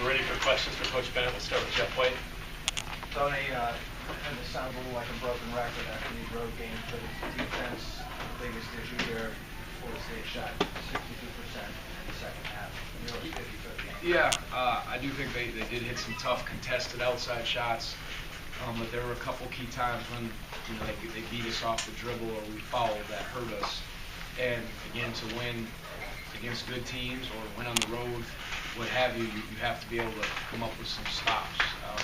We're ready for questions for Coach Bennett. We'll start with Jeff White. Tony, and this sounds a little like a broken record after these road games, but it's the defense, the biggest issue here. Florida State shot 62% in the second half. Nearly 50 for the game. Yeah, I do think they did hit some tough contested outside shots, but there were a couple key times when they beat us off the dribble or we fouled that hurt us. And again, to win against good teams or win on the road, what have you, you have to be able to come up with some stops.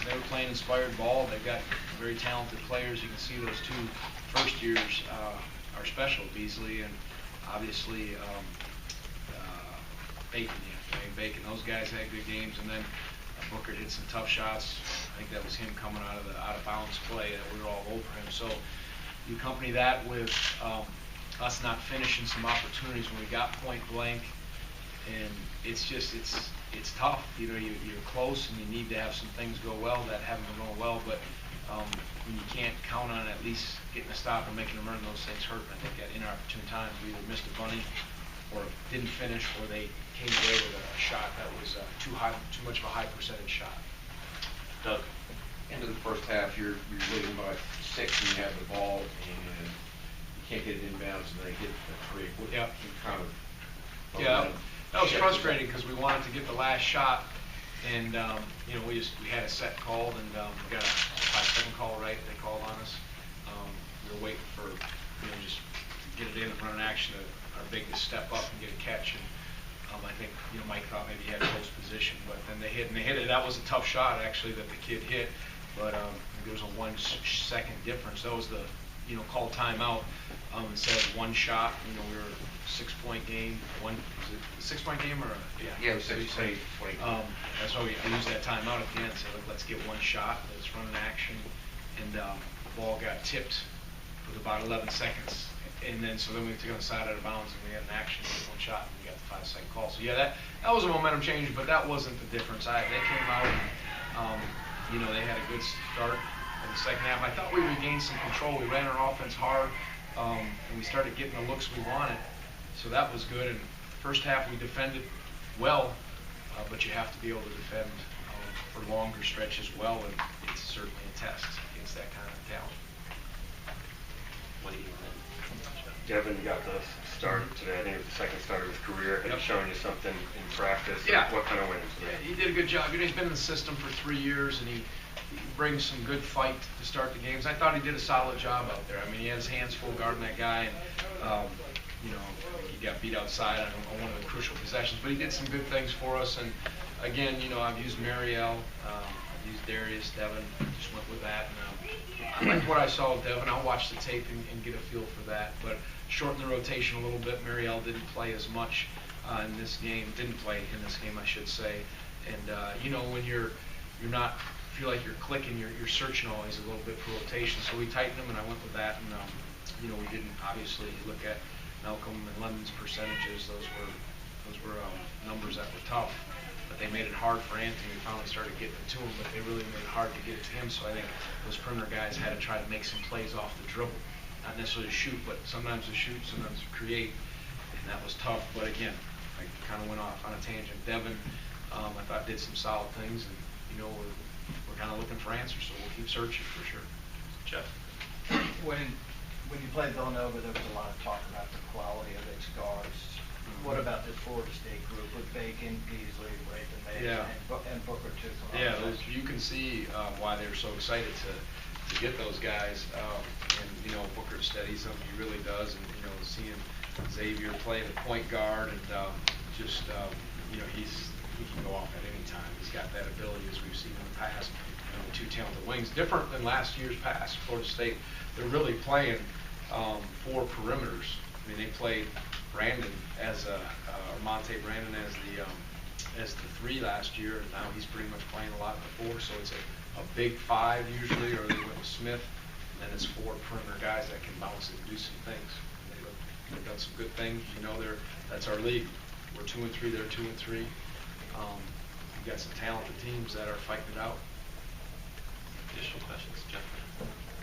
They were playing inspired ball. They've got very talented players. You can see those two first years are special, Beasley and obviously Bacon. Bacon. Those guys had good games, and then Booker hit some tough shots. I think that was him coming out of bounds play that we were all over him. So you accompany that with us not finishing some opportunities when we got point blank, and it's tough. You're close and you need to have some things go well that haven't been going well, but when you can't count on at least getting a stop and making them earn, those things hurt. I think at inopportune times we either missed a bunny or didn't finish, or they came away with a shot that was too much of a high percentage shot. Doug. End of the first half, you're leading by 6 and you have the ball and you can't get it inbounds and they hit the three. Yeah. Yeah. That was frustrating because we wanted to get the last shot, and we had a set called, and we got a 5-second call, right? They called on us. We were waiting for just to get it in and run an action. Our big to step up and get a catch, and I think Mike thought maybe he had close position, but then they hit it. That was a tough shot actually that the kid hit, but there was a 1 second difference. That was the called timeout. Instead of one shot, we were a 6-point game. Was it a 6-point game or it was 6 20. That's why we used that timeout at the end. So let's get one shot. Let's run an action, and the ball got tipped with about 11 seconds. And then we took on the side out of bounds, and we had an action with one shot, and we got the 5-second call. So yeah, that was a momentum change, but that wasn't the difference. They came out, and they had a good start in the second half. I thought we regained some control. We ran our offense hard, and we started getting the looks we wanted. So that was good. And first half we defended well, but you have to be able to defend for longer stretches well, and it's certainly a test against that kind of talent. What do you think? Devin got the start today. I think it was the second start of his career. He's showing you something in practice. Yeah. What kind of went into that? Yeah, he did a good job. He's been in the system for 3 years, and he brings some good fight to start the games. I thought he did a solid job out there. I mean, he had his hands full guarding that guy, and he got beat outside on one of the crucial possessions. But he did some good things for us. And again, I've used Mariel, I've used Darius, Devin. Just went with that. And I like what I saw of Devin. I'll watch the tape and get a feel for that. But shorten the rotation a little bit. Mariel didn't play as much in this game. Didn't play in this game, I should say. And when you're not feel like you're clicking, you're searching always a little bit for rotation. So we tightened them, and I went with that. And we didn't obviously look at Malcolm and London's percentages. Those were numbers that were tough, but they made it hard for Anthony. We finally started getting it to him, but they really made it hard to get it to him. So I think those perimeter guys had to try to make some plays off the dribble, not necessarily shoot, but sometimes to shoot, sometimes to create, and that was tough. But again, I kind of went off on a tangent. Devin, I thought did some solid things, and we're kind of looking for answers, so we'll keep searching for sure. Jeff. When you played Villanova, there was a lot of talk about the quality of its guards. What about this Florida State group with Bacon, Beasley, Rathan-Mayes, and Booker too? Yeah, you can see why they were so excited to get those guys. And Booker studies them; he really does. And seeing Xavier play the point guard, and he can go off at any time. He's got that ability, as we've seen in the past. Two talented wings, different than last year's past. Florida State, they're really playing 4 perimeters. I mean, they played Brandon Monte Brandon as the 3 last year, and now he's pretty much playing a lot in the 4. So it's a big 5 usually, or they went with Smith, and then it's 4 perimeter guys that can bounce it and do some things. They've done some good things. That's our league. We're 2 and 3. They're 2 and 3. We've got some talented teams that are fighting it out. Additional questions, Jeff?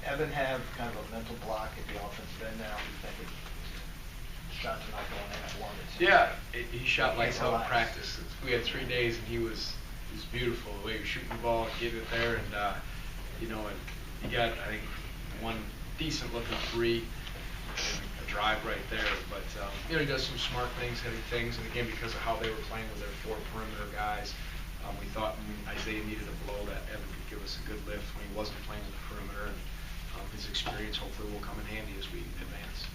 Evan have kind of a mental block at the offensive end now. You think shots are not going in at one? Yeah, he shot lights out in practice. We had 3 days, and he was is beautiful, the way you're shooting the ball and getting it there, and you know, and you got, I think, one decent looking three, and a drive right there. But you know, he does some smart things, hitting things, and again, because of how they were playing with their four perimeter guys, we thought Isaiah needed a blow that Evan could give us a good lift when he wasn't playing with the perimeter, and his experience hopefully will come in handy as we advance.